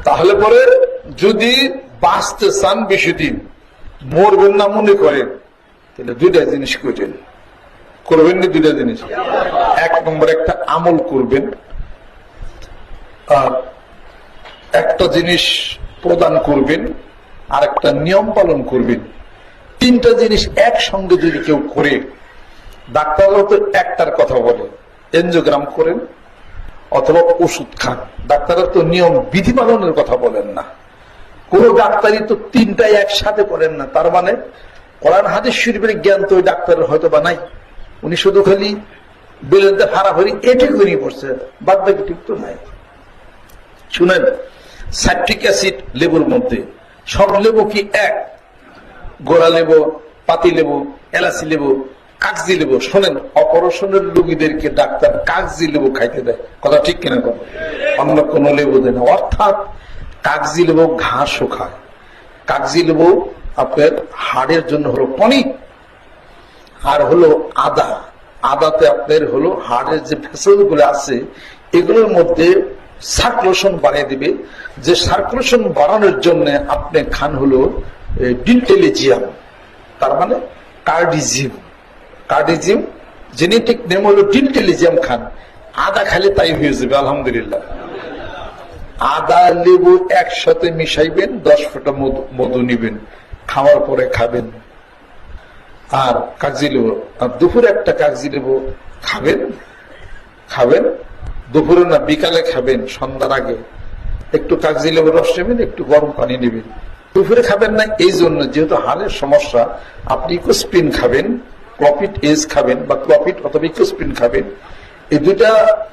তাহলে পরে যদি বাঁচতে চান বেশি দিন, মরবেন না মনে করেন, তাহলে দুইটা জিনিস করবেন না দুইটা জিনিস। এক নম্বর একটা আমল করবেন, আর একটা জিনিস প্রদান করবেন, আর একটা নিয়ম পালন করবেন। তিনটা জিনিস একসঙ্গে যদি কেউ করে, ডাক্তাররা তো একটার কথা বলে, এনজিওগ্রাম করেন অথবা ওষুধ খান। ডাক্তাররা তো নিয়ম বিধি পালনের কথা বলেন না। কোন ডাক্তারই তো তিনটাই একসাথে করেন না। তার মানে কোরআন হাদিস শরীফের জ্ঞান তো ওই ডাক্তারের হয়তো বা নাই, উনি শুধু খালি বেলেনতে হারাহারি এটুকু নিয়ে পড়ছে, বাদ বাকি ঠিক তো নাই। শুনেন, সাইট্রিক অ্যাসিড লেবুর মধ্যে, সব লেবু কি এক? গোড়া লেবু, পাতি লেবু, এলাচি লেবু, কাগজি লেবু। শোনেন, অপারেশনের রোগীদেরকে ডাক্তার কাগজি লেবু খাইতে দেয়, কথা ঠিক কিনা? অন্য কোন লেবু দেয় না। অর্থাৎ কাগজি লেবু ঘাসও খায়। কাগজি লেবু আপনার হাড়ের জন্য হলো টনিক, আর হলো আদা। আদাতে আপনার হলো হাড়ের যে ভেসেল গুলো আছে এগুলোর মধ্যে সার্কুলেশন বাড়িয়ে দিবে। যে সার্কুলেশন বাড়ানোর জন্য আপনি খান হলো ডিলটেলিজিয়াম, তার মানে কার্ডিজিয়াম। কার্ডিজিয়াম জেনেটিক নেম হলো ডিলটেলিজিয়াম খান। আদা খালি তাই হয়ে যাবে আলহামদুলিল্লাহ। আদা লেবু একসাথে মিশাইবেন, 10 ফোঁটা মধু নিবেন, খাওয়ার পরে খাবেন। আর কাগজি লেবু, আর দুপুরে একটা কাগজি লেবু খাবেন, দুপুরে না বিকালে খাবেন, সন্ধ্যার আগে একটু কাগজি লেবু রস নেবেন, একটু গরম পানি নেবেন। দুপুরে খাবেন না এই জন্য, যেহেতু হাড়ের সমস্যা, আপনি ইকোস্পিন খাবেন, ক্লপিড এজ খাবেন, বা ক্লপিড অথবা ইকোস্পিন খাবেন। এই দুইটা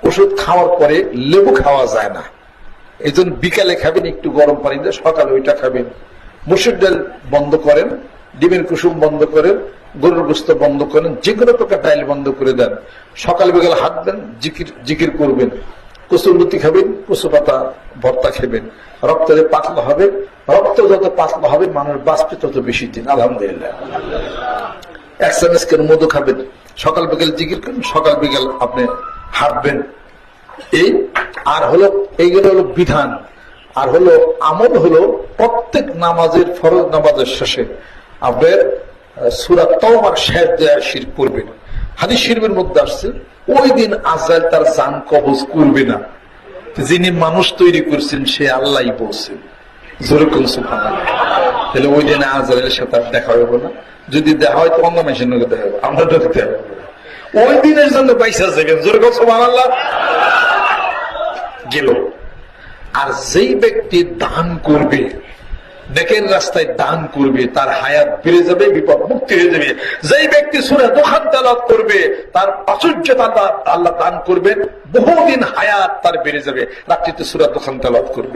ওষুধ খাওয়ার পরে লেবু খাওয়া যায় না, এই জন্য বিকালে খাবেন একটু গরম পানি দিয়ে, সকালে ওইটা খাবেন। মসুর ডাল বন্ধ করেন, ডিমের কুসুম বন্ধ করেন, গরুর গোস্ত বন্ধ করেন, যে কোনো প্রকার ডাইল বন্ধ করে দেন। সকাল বিকাল হাঁটবেন, জিকির করবেন। কচুরলতি খাবেন, কচু পাতা ভর্তা খাবেন। রক্ত পাতলা হবে, রক্ত যত পাতলা হবে মানুষ বাঁচবে তত বেশি দিন আলহামদুলিল্লাহ। 1 চামচ করে মধু খাবেন, সকাল বিকাল জিকির করেন, সকাল বিকাল আপনি হাঁটবেন। এই আর হলো এইগুলো হলো বিধান। আর হলো আমল হলো প্রত্যেক নামাজের, ফরজ নামাজের শেষে আপনার সূরা তাওবার শেষ দোয়া শির পড়বেন। হাদিস শরীফের মধ্যে আসছে ওই দিন আজরাইল তার জান কবজ করবে না। যিনি মানুষ তৈরি করছেন সে আল্লাহই বলছেন, জোরে কোন সুবহানাল্লাহ। তাহলে ওই দিনে আজরাইলের সাথে দেখা হবে না। যদি দেখা হয় তো অন্য মানুষের লোকে দেখা হবে, আমরা দেখতে হবে। ওই দিনের জন্য পয়সা যাবেন, জোরে কোন সুবহানাল্লাহ। গেল। আর যেই ব্যক্তি দান করবে, নেকের রাস্তায় দান করবে, তার হায়াত বেড়ে যাবে, বিপদ মুক্তি হয়ে যাবে। যেই ব্যক্তি সূরা দুখান তেলাওয়াত করবে, তার প্রাচুর্যতা আল্লাহ দান করবেন, বহুদিন হায়াত তার বেড়ে যাবে। রাত্রিতে সূরা দুখান তেলাওয়াত করবে।